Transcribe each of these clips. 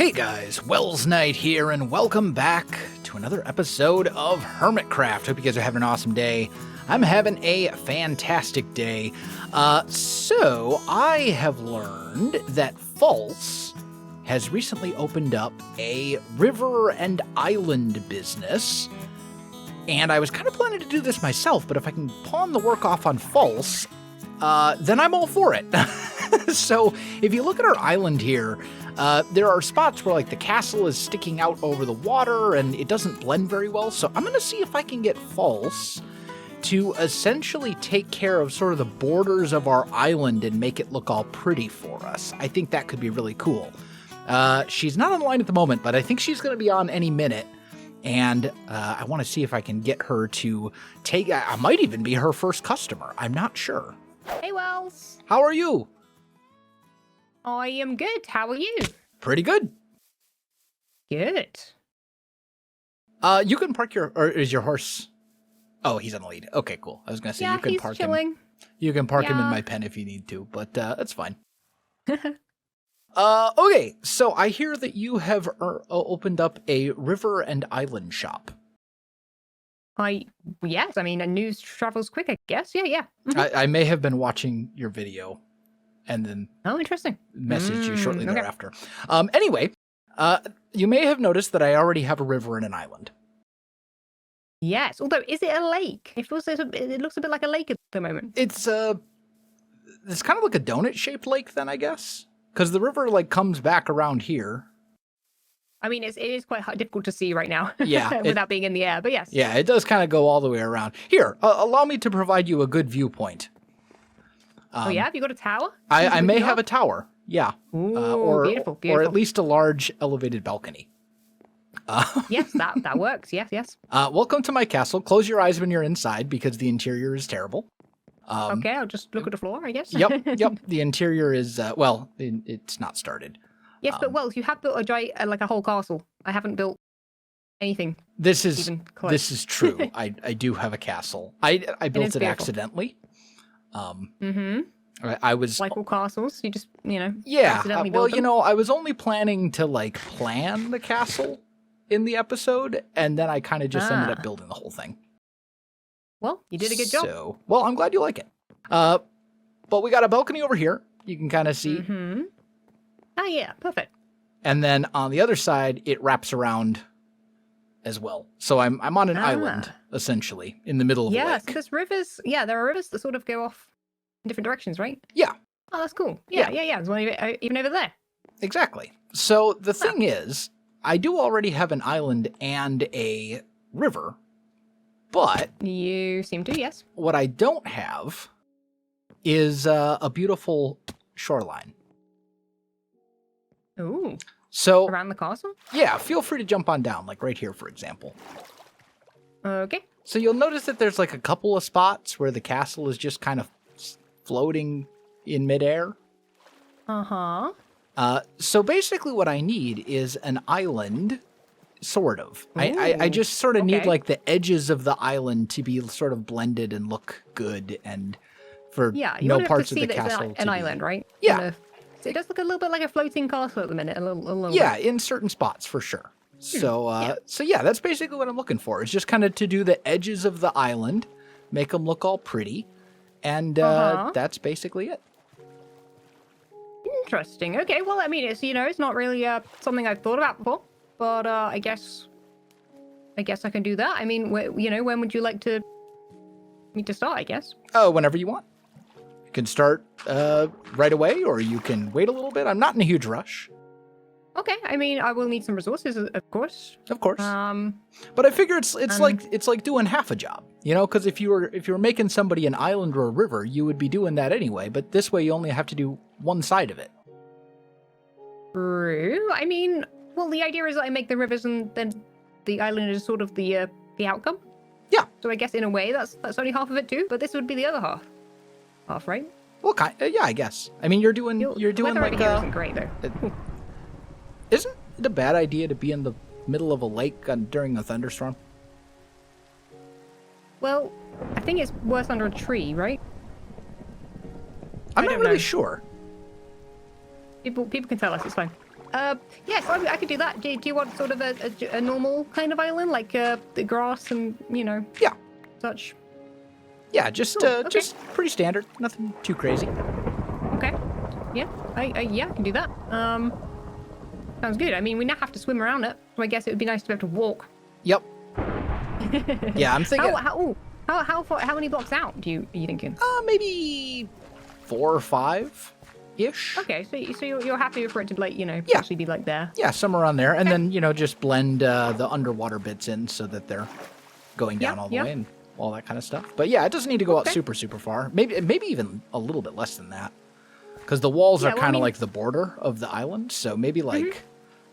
Hey guys, Welsknight here, and welcome back to another episode of Hermitcraft. Hope you guys are having an awesome day. I'm having a fantastic day. So I have learned that False has recently opened up a river and island business. And I was kind of planning to do this myself, but if I can pawn the work off on False, then I'm all for it. So if you look at our island here, there are spots where like the castle is sticking out over the water and it doesn't blend very well. So I'm going to see if I can get False to essentially take care of sort of the borders of our island and make it look all pretty for us. I think that could be really cool. She's not online at the moment, but I think she's going to be on any minute. And I want to see if I can get her to take... I might even be her first customer. I'm not sure. Hey, Wells. How are you? I am good. How are you? Pretty good. Good. You can park your... Or is your horse... Oh, he's on the lead. Okay, cool. I was going to say you can park chilling. him. You can park him in my pen if you need to, but that's fine. Okay, so I hear that you have opened up a river and island shop. Yes, I mean, news travels quick, I guess. Yeah. Mm-hmm. I may have been watching your video and then interesting. Message you shortly thereafter. Anyway, you may have noticed that I already have a river and an island. Yes, although, is it a lake? It looks a bit like a lake at the moment. It's kind of like a donut-shaped lake then, I guess. Because the river, like, comes back around here. I mean, it is quite difficult to see right now. Yeah. Without being in the air, but yes. Yeah, it does kind of go all the way around. Here, allow me to provide you a good viewpoint. Oh, yeah? Have you got a tower? I may have a tower, yeah. Ooh, beautiful. Or at least a large elevated balcony. Yes, that works. Yes. Welcome to my castle. Close your eyes when you're inside because the interior is terrible. Okay, I'll just look at the floor, I guess. Yep. The interior is, it's not started. Yes, but Wells, you have built a whole castle. I haven't built anything. This is true. I do have a castle. I built it accidentally. I was like all castles. You just yeah. Accidentally built them. I was only planning to like plan the castle in the episode, and then I kind of just ended up building the whole thing. Well, you did a good job. So, well, I'm glad you like it. But we got a balcony over here. You can kind of see. Mm-hmm. Oh, yeah. Perfect. And then on the other side, it wraps around as well. So I'm on an island, essentially, in the middle of a lake. Yeah, so there's rivers. Yeah, there are rivers that sort of go off in different directions, right? Yeah. Oh, that's cool. Yeah. There's one even over there. Exactly. So the thing is, I do already have an island and a river. But you seem to, yes. What I don't have is a beautiful shoreline. Ooh. So around the castle? Yeah, feel free to jump on down, like right here, for example. Okay. So you'll notice that there's like a couple of spots where the castle is just kind of floating in midair. Uh-huh. So basically what I need is an island. Sort of. I just sort of need like the edges of the island to be sort of blended and look good, and for no parts of the castle. An island, right? Yeah. So it does look a little bit like a floating castle at the minute. A little yeah, bit. In certain spots for sure. So that's basically what I'm looking for. It's just kind of to do the edges of the island, make them look all pretty, and that's basically it. Interesting. Okay. Well, I mean, it's not really something I've thought about before. But I guess I can do that. I mean, when would you like me to start, I guess? Oh, whenever you want. You can start right away, or you can wait a little bit. I'm not in a huge rush. Okay. I mean, I will need some resources, of course. Of course. But I figure it's like doing half a job, because if you were making somebody an island or a river, you would be doing that anyway. But this way, you only have to do one side of it. True. I mean. Well, the idea is that I make the rivers and then the island is sort of the outcome. Yeah. So I guess in a way that's only half of it too, but this would be the other half. Half, right? Well, yeah, I guess. I mean, you're doing like isn't great though. Isn't it a bad idea to be in the middle of a lake during a thunderstorm? Well, I think it's worse under a tree, right? I'm not really sure. People can tell us, it's fine. Yes, I could do that. Do you want sort of a normal kind of island, like the grass and Yeah. such? Yeah, just Cool, okay. just pretty standard. Nothing too crazy. Okay. Yeah, I can do that. Sounds good. I mean, we now have to swim around it, so I guess it would be nice to be able to walk. Yep. Yeah, I'm thinking. How many blocks out are you thinking? Maybe 4 or 5 ish. Okay, so you're happy for it to Yeah. actually be like there. Yeah, somewhere around there, and then just blend the underwater bits in so that they're going down all the way and all that kind of stuff. But yeah, it doesn't need to go out super far. Maybe even a little bit less than that, because the walls are kind of like the border of the island. So maybe like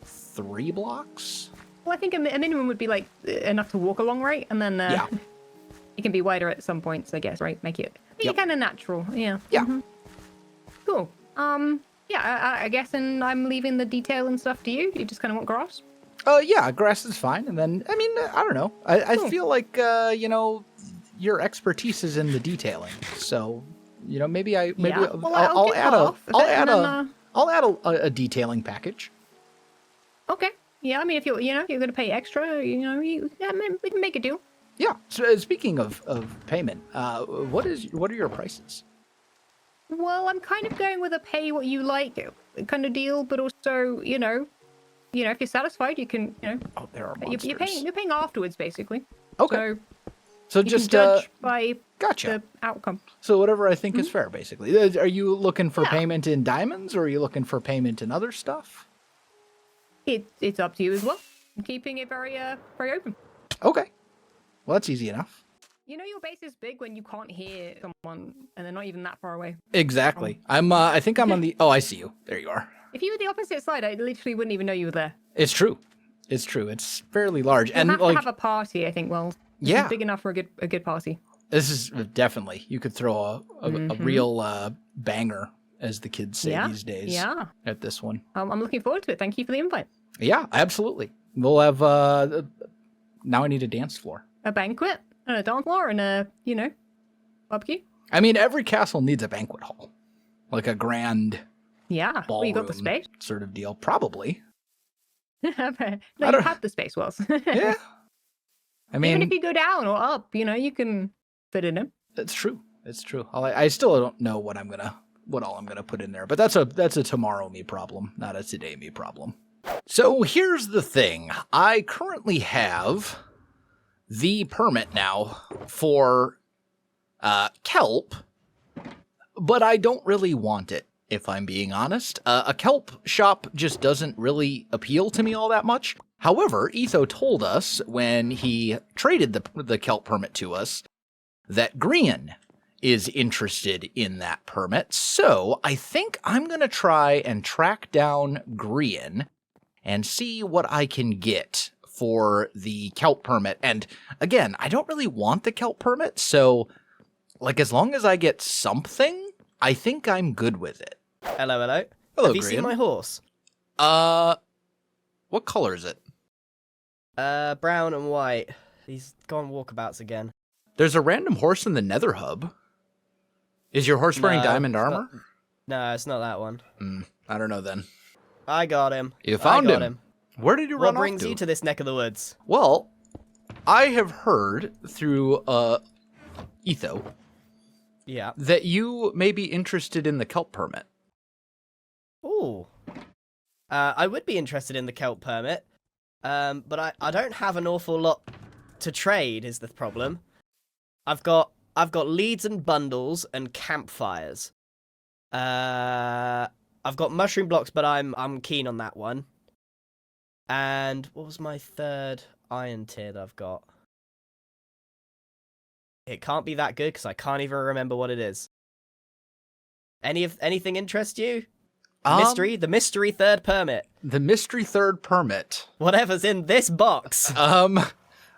3 blocks. Well, I think a minimum would be like enough to walk along, right? And then it can be wider at some points, I guess, right? Make it kind of natural. Yeah. Yeah. Cool. Yeah, I guess, and I'm leaving the detail and stuff to you. You just kind of want grass? Yeah, grass is fine. And then, I mean, I don't know. I feel like, your expertise is in the detailing. So, maybe I'll add a detailing package. Okay. Yeah, I mean, if you're going to pay extra, we can make a deal. Yeah. So, speaking of payment, what are your prices? Well, I'm kind of going with a pay what you like kind of deal, but also, if you're satisfied, you can, Oh, there are monsters. You're paying afterwards, basically. Okay. So you just can judge by gotcha. the outcome. So whatever I think is fair, basically. Are you looking for payment in diamonds, or are you looking for payment in other stuff? It's up to you as well. I'm keeping it very open. Okay. Well, that's easy enough. Your base is big when you can't hear someone and they're not even that far away. Exactly. I think I'm on the... Oh, I see you. There you are. If you were the opposite side, I literally wouldn't even know you were there. It's true. It's true. It's fairly large. You and have to have a party, I think. Well, yeah, it's big enough for a good party. This is definitely... You could throw a real banger, as the kids say these days. Yeah. At this one. I'm looking forward to it. Thank you for the invite. Yeah, absolutely. We'll have... now I need a dance floor. A banquet and a dance floor and a, barbecue. I mean, every castle needs a banquet hall. Like a grand ballroom well, you got the space sort of deal. Probably. You have the space, Wells. Yeah. I mean... Even if you go down or up, you can fit in them. It's true. It's true. I still don't know what all I'm gonna put in there. But that's a tomorrow me problem, not a today me problem. So here's the thing. I currently have the permit now for kelp, but I don't really want it, if I'm being honest. A kelp shop just doesn't really appeal to me all that much. However, Etho told us when he traded the kelp permit to us that Grian is interested in that permit. So I think I'm going to try and track down Grian and see what I can get for the kelp permit. And again, I don't really want the kelp permit, so as long as I get something, I think I'm good with it. Hello. Hello, Have you seen my horse? What color is it? Brown and white. He's gone walkabouts again. There's a random horse in the Nether Hub. Is your horse wearing diamond armor? No, it's not that one. I don't know then. I got him. You found him. Where did you run off to? What brings you to this neck of the woods? Well, I have heard through Etho that you may be interested in the kelp permit. Ooh. I would be interested in the kelp permit, but I don't have an awful lot to trade is the problem. I've got leads and bundles and campfires. I've got mushroom blocks, but I'm keen on that one. And what was my third iron tier that I've got? It can't be that good because I can't even remember what it is. Anything interest you? The mystery third permit. The mystery third permit. Whatever's in this box.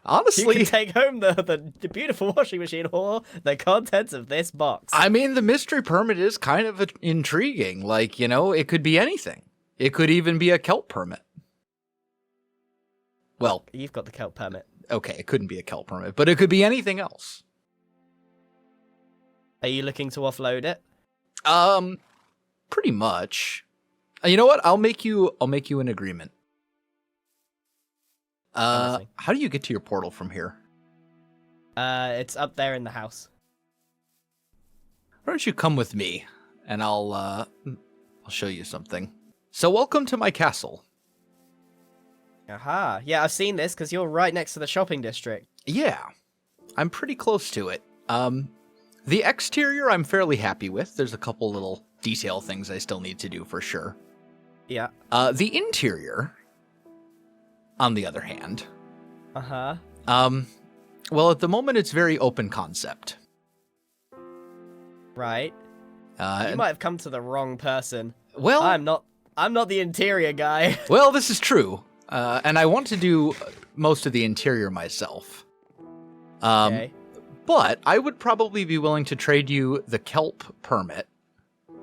Honestly, you can take home the beautiful washing machine or the contents of this box. I mean, the mystery permit is kind of intriguing. It could be anything. It could even be a kelp permit. Well, you've got the kelp permit. Okay, it couldn't be a kelp permit, but it could be anything else. Are you looking to offload it? Pretty much. You know what? I'll make you an agreement. How do you get to your portal from here? It's up there in the house. Why don't you come with me, and I'll show you something. So welcome to my castle. Aha. Yeah, I've seen this because you're right next to the shopping district. Yeah, I'm pretty close to it. The exterior I'm fairly happy with. There's a couple little detail things I still need to do for sure. Yeah. The interior, on the other hand. Uh-huh. Well, at the moment it's very open concept. Right. You might have come to the wrong person. Well, I'm not the interior guy. Well, this is true. And I want to do most of the interior myself. Okay. But I would probably be willing to trade you the kelp permit.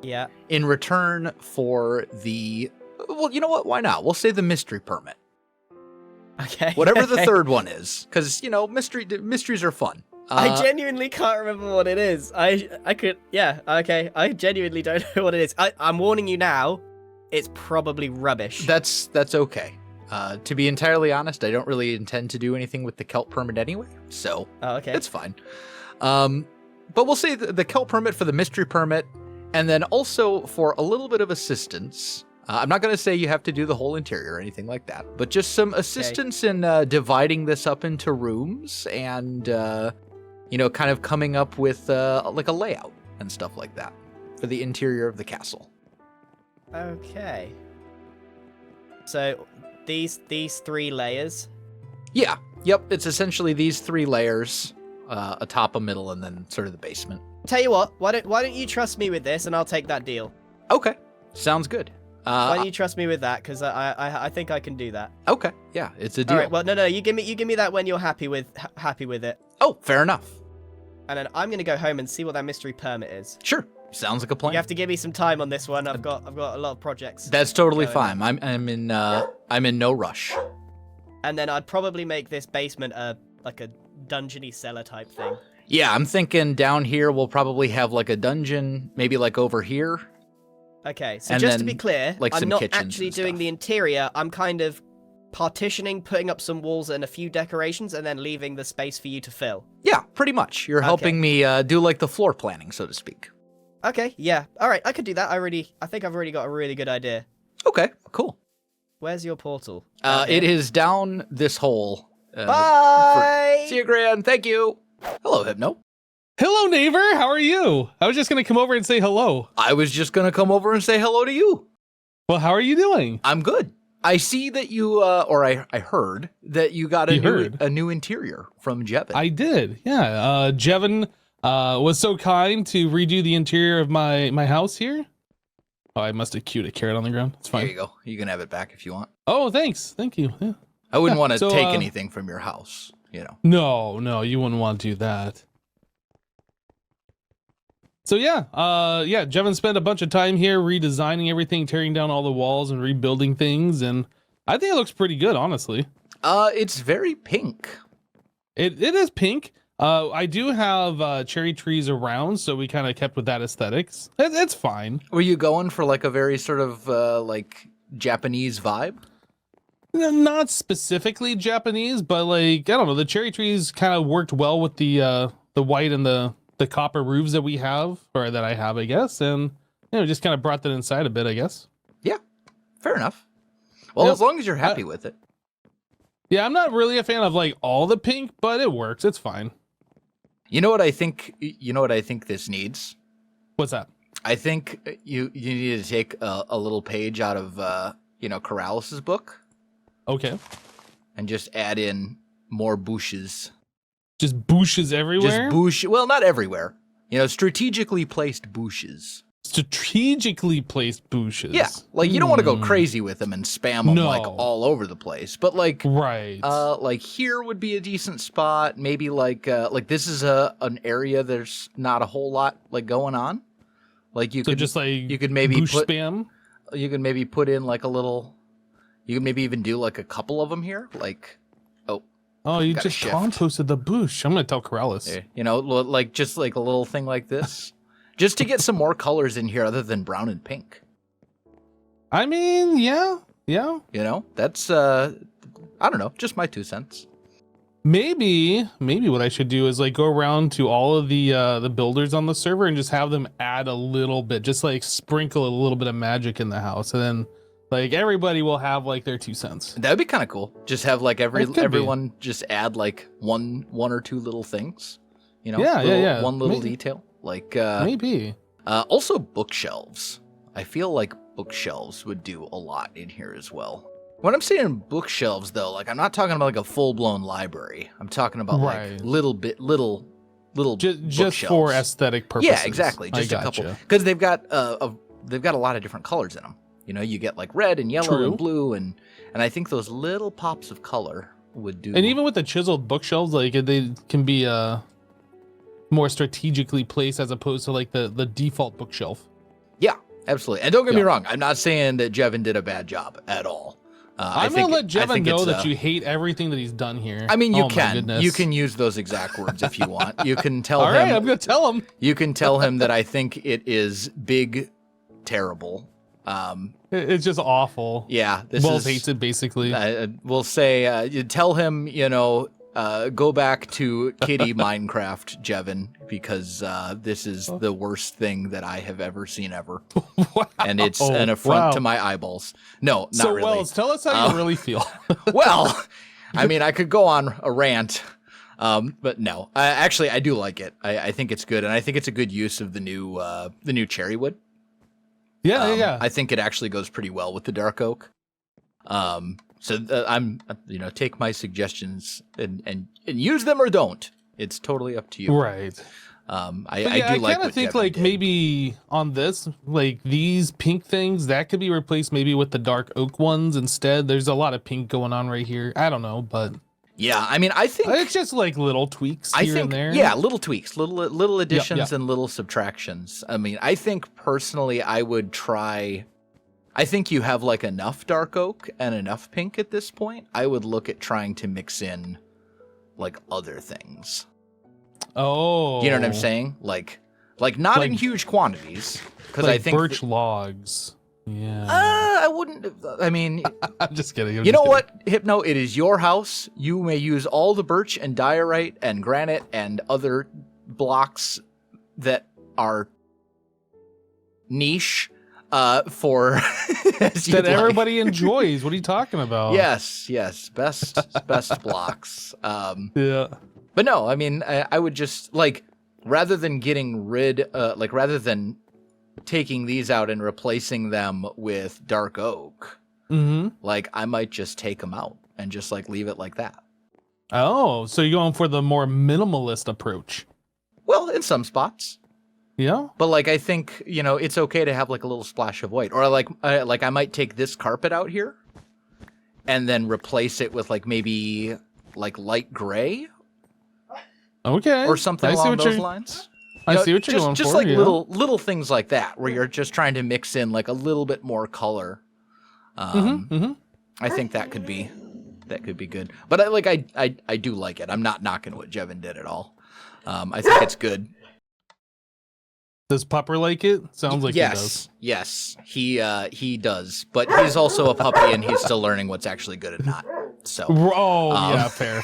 Yeah. In return for the... Well, you know what? Why not? We'll say the mystery permit. Okay. Whatever the third one is. Because, mysteries are fun. I genuinely can't remember what it is. I could... Yeah, okay. I genuinely don't know what it is. I'm warning you now. It's probably rubbish. That's okay. To be entirely honest, I don't really intend to do anything with the kelp permit anyway, so okay. It's fine. But we'll say the kelp permit for the mystery permit, and then also for a little bit of assistance. I'm not going to say you have to do the whole interior or anything like that, but just some assistance in dividing this up into rooms and, kind of coming up with like a layout and stuff like that for the interior of the castle. Okay. So these 3 layers? Yeah. Yep. It's essentially these 3 layers, a top, a middle, and then sort of the basement. Tell you what, why don't you trust me with this, and I'll take that deal. Okay. Sounds good. Why don't you trust me with that? Because I think I can do that. Okay. Yeah, it's a deal. All right. Well, no. You give me that when you're happy with it. Oh, fair enough. And then I'm gonna go home and see what that mystery permit is. Sure. Sounds like a plan. You have to give me some time on this one. I've got a lot of projects. That's totally fine. I'm in no rush. And then I'd probably make this basement like a dungeony cellar type thing. Yeah, I'm thinking down here we'll probably have like a dungeon, maybe like over here. Okay, so and just then, to be clear, like, I'm some not kitchens actually and doing stuff. the interior. I'm kind of partitioning, putting up some walls and a few decorations, and then leaving the space for you to fill. Yeah, pretty much. You're helping me do like the floor planning, so to speak. Okay, yeah. All right, I could do that. I think I've already got a really good idea. Okay, cool. Where's your portal? It is down this hole. Bye! See you, Gran. Thank you. Hello, Hypno. Hello, neighbor. How are you? I was just going to come over and say hello. I was just going to come over and say hello to you. Well, how are you doing? I'm good. I see that you, I heard that you got a new interior from Jevin. I did, yeah. Jevin was so kind to redo the interior of my house here. Oh, I must have queued a carrot on the ground. It's fine. There you go. You can have it back if you want. Oh, thanks. Thank you. Yeah. I wouldn't want to so, take anything from your house, you know. No, you wouldn't want to do that. So yeah, Jevin spent a bunch of time here redesigning everything, tearing down all the walls and rebuilding things, and I think it looks pretty good, honestly. It's very pink. It is pink. I do have cherry trees around, so we kind of kept with that aesthetics. It's fine. Were you going for like a very sort of like Japanese vibe? Not specifically Japanese, but like, I don't know, the cherry trees kind of worked well with the white and the copper roofs that we have, or that I have, I guess, and just kind of brought that inside a bit, I guess. Yeah, fair enough. Well, as long as you're happy with it. Yeah, I'm not really a fan of like all the pink, but it works. It's fine. You know what I think? You know what I think this needs? What's that? I think you need to take a little page out of Corralis's book. Okay. And just add in more bushes. Just bushes everywhere? Well, not everywhere. Strategically placed bushes. Strategically placed bushes. Yeah, like you don't want to go crazy with them and spam them like all over the place, but like like here would be a decent spot. Maybe like this is an area there's not a whole lot like going on. Like you could maybe put spam. You could maybe put in like a little. You could maybe even do like a couple of them here, like. Oh, you just composted the bush. I'm gonna tell Corrales. Like just like a little thing like this. Just to get some more colors in here other than brown and pink. I mean, yeah. You know, that's I don't know, just my 2 cents. Maybe what I should do is like go around to all of the builders on the server and just have them add a little bit, just like sprinkle a little bit of magic in the house, and then like everybody will have like their 2 cents. That'd be kind of cool. Just have like everyone just add like one or two little things. You know, yeah. One little detail. Like maybe. Also bookshelves. I feel like bookshelves would do a lot in here as well. When I'm saying bookshelves, though, like I'm not talking about like a full-blown library. I'm talking about like little just for aesthetic purposes. Yeah, exactly. Just a couple, because they've got a lot of different colors in them. You know, you get like red and yellow and blue, and I think those little pops of color would do. And even with the chiseled bookshelves, like they can be more strategically placed as opposed to like the default bookshelf. Yeah, absolutely. And don't get me wrong, I'm not saying that Jevin did a bad job at all. I'm gonna let Jevin know that you hate everything that he's done here. I mean, you can use those exact words if you want. You can tell him. All right, I'm gonna tell him. You can tell him that I think it is big, terrible. It's just awful. Yeah, Wells hates it basically. We'll say you tell him, you know, go back to Kitty Minecraft, Jevin, because this is the worst thing that I have ever seen ever. Wow. And it's an affront to my eyeballs. No, not really. So, Wells, tell us how you really feel. Well, I mean, I could go on a rant, but no. Actually, I do like it. I think it's good, and I think it's a good use of the new cherry wood. Yeah. I think it actually goes pretty well with the dark oak. So I'm, take my suggestions and use them or don't. It's totally up to you. Right. I do like kind of think like did. Maybe on this, like these pink things that could be replaced maybe with the dark oak ones instead. There's a lot of pink going on right here. I don't know, but yeah, I mean, I think it's just like little tweaks here and there. Yeah, little tweaks, little additions and little subtractions. I mean, I think personally, I would try. I think you have like enough dark oak and enough pink at this point. I would look at trying to mix in like other things. Oh, you know what I'm saying? Like not in huge quantities, because I think birch logs. Yeah. I wouldn't. I mean, I'm just kidding. You know what, Hypno? It is your house. You may use all the birch and diorite and granite and other blocks that are niche. For that everybody enjoys. What are you talking about? Yes, best blocks. Yeah, but no, I mean, I would just like rather than taking these out and replacing them with dark oak. Like I might just take them out and just like leave it like that. Oh, so you're going for the more minimalist approach? Well, in some spots. Yeah, but like I think it's okay to have like a little splash of white, or like I might take this carpet out here, and then replace it with like maybe like light gray, okay, or something along those lines. I see what you're going for. Just like little things like that, where you're just trying to mix in like a little bit more color. I think that could be good. But I do like it. I'm not knocking what Jevin did at all. I think it's good. Does Pupper like it? Sounds like he does. Yes, he does. But he's also a puppy, and he's still learning what's actually good and not. So. Yeah, fair.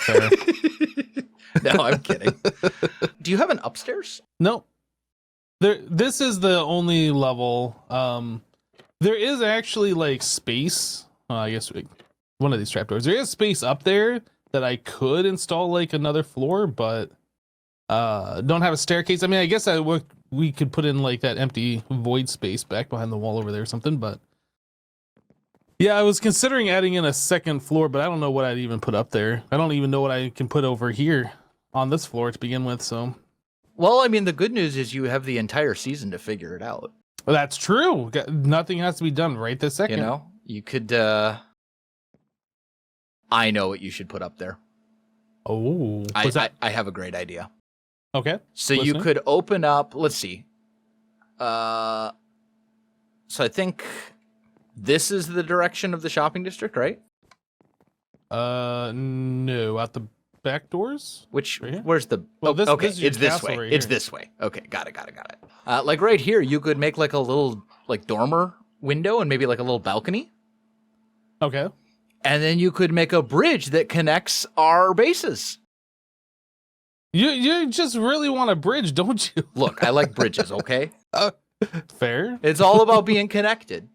No, I'm kidding. Do you have an upstairs? No. This is the only level. There is actually like space. I guess one of these trapdoors. There is space up there that I could install like another floor, but don't have a staircase. I mean, I guess we could put in like that empty void space back behind the wall over there or something, but yeah, I was considering adding in a second floor, but I don't know what I'd even put up there. I don't even know what I can put over here on this floor to begin with, so. Well, I mean, the good news is you have the entire season to figure it out. Well, that's true. Nothing has to be done right this second. You could, I know what you should put up there. Oh. I have a great idea. Okay. So you could open up, let's see. So I think this is the direction of the shopping district, right? No, out the back doors? Where's the, okay, it's this way. It's this way. Okay, got it. Like right here, you could make like a little like dormer window and maybe like a little balcony. Okay. And then you could make a bridge that connects our bases. You just really want a bridge, don't you? Look, I like bridges, okay? Fair. It's all about being connected.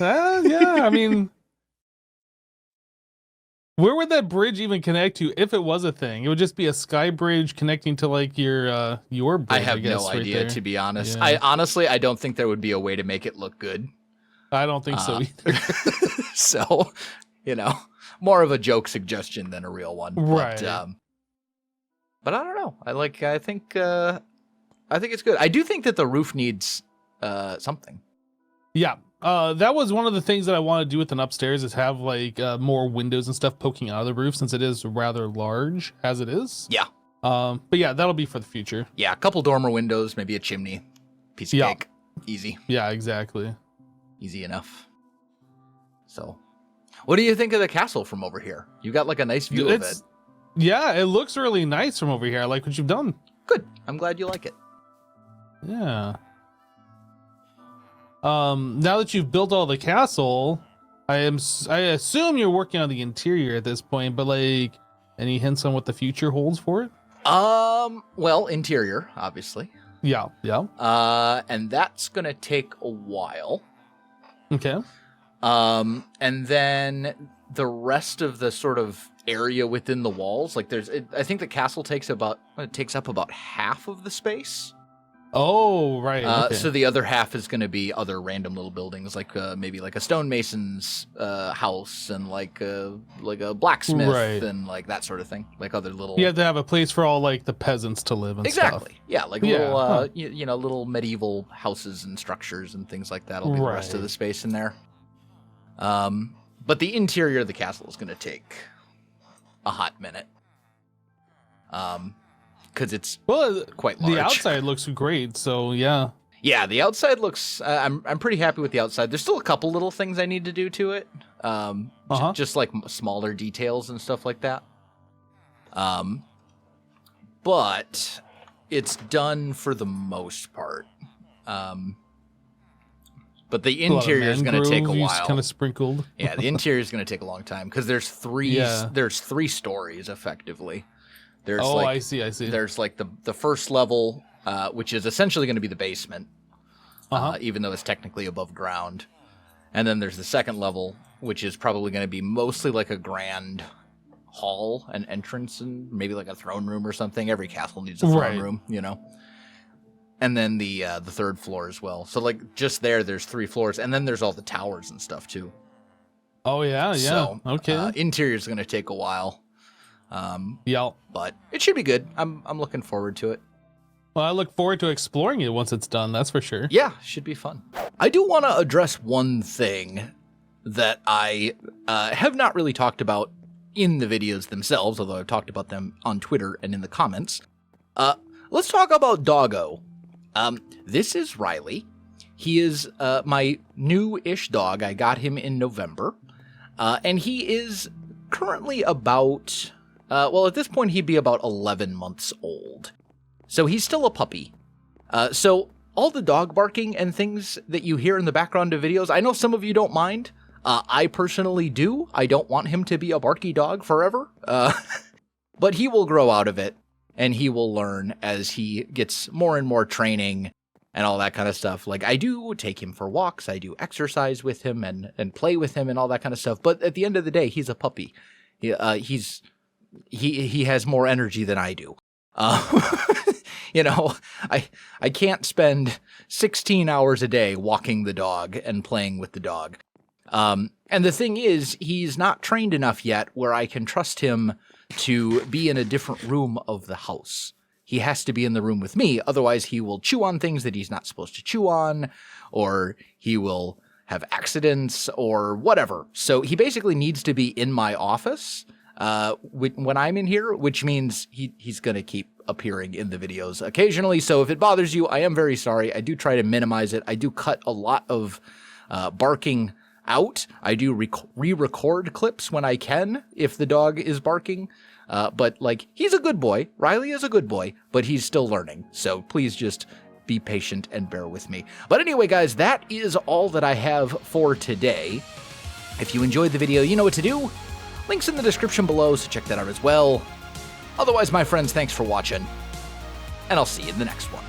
Yeah, I mean, where would that bridge even connect to if it was a thing? It would just be a sky bridge connecting to like your bridge. I have guess, no right idea, there. to be honest. Yeah. I don't think there would be a way to make it look good. I don't think so either. So, more of a joke suggestion than a real one. Right. But I don't know. I think it's good. I do think that the roof needs something. Yeah. That was one of the things that I want to do with an upstairs is have like more windows and stuff poking out of the roof since it is rather large as it is. Yeah. But yeah, that'll be for the future. Yeah, a couple dormer windows, maybe a chimney. Piece of cake. Easy. Yeah, exactly. Easy enough. So, what do you think of the castle from over here? You got like a nice view of it. Yeah, it looks really nice from over here. I like what you've done. Good. I'm glad you like it. Yeah. Now that you've built all the castle, I assume you're working on the interior at this point, but like any hints on what the future holds for it? Well, interior, obviously. Yeah. And that's gonna take a while. Okay. And then the rest of the sort of area within the walls, like I think the castle takes up about half of the space. Oh, right. Okay. So the other half is going to be other random little buildings, like maybe like a stonemason's house and like a blacksmith and like that sort of thing, like other little. You have to have a place for all like the peasants to live and stuff. Exactly. Yeah, like little little medieval houses and structures and things like that will be the rest of the space in there. But the interior of the castle is going to take a hot minute. Because it's quite large. The outside looks great, so yeah. Yeah, the outside looks. I'm pretty happy with the outside. There's still a couple little things I need to do to it. Just like smaller details and stuff like that. But it's done for the most part. But the interior is going to take a while. Kind of sprinkled. Yeah, the interior is going to take a long time because there's three stories effectively. There's I see. There's like the first level, which is essentially going to be the basement, even though it's technically above ground. And then there's the second level, which is probably going to be mostly like a grand hall, an entrance, and maybe like a throne room or something. Every castle needs a throne room, And then the third floor as well. So like just there's 3 floors, and then there's all the towers and stuff too. Oh yeah. So, okay. Interior is going to take a while. But it should be good. I'm looking forward to it. Well, I look forward to exploring it once it's done. That's for sure. Yeah, should be fun. I do want to address one thing that I have not really talked about in the videos themselves, although I've talked about them on Twitter and in the comments. Let's talk about Doggo. This is Riley. He is my new-ish dog. I got him in November. And he is currently about... at this point, he'd be about 11 months old. So he's still a puppy. So all the dog barking and things that you hear in the background of videos, I know some of you don't mind. I personally do. I don't want him to be a barky dog forever. But he will grow out of it, and he will learn as he gets more and more training and all that kind of stuff. Like, I do take him for walks. I do exercise with him and play with him and all that kind of stuff. But at the end of the day, he's a puppy. He has more energy than I do. I can't spend 16 hours a day walking the dog and playing with the dog. And the thing is, he's not trained enough yet where I can trust him to be in a different room of the house. He has to be in the room with me. Otherwise, he will chew on things that he's not supposed to chew on, or he will have accidents or whatever. So he basically needs to be in my office when I'm in here, which means he's going to keep appearing in the videos occasionally. So if it bothers you, I am very sorry. I do try to minimize it. I do cut a lot of barking out. I do re-record clips when I can if the dog is barking. But like, he's a good boy. Riley is a good boy, but he's still learning. So please just be patient and bear with me. But anyway, guys, that is all that I have for today. If you enjoyed the video, you know what to do. Links in the description below, so check that out as well. Otherwise, my friends, thanks for watching, and I'll see you in the next one.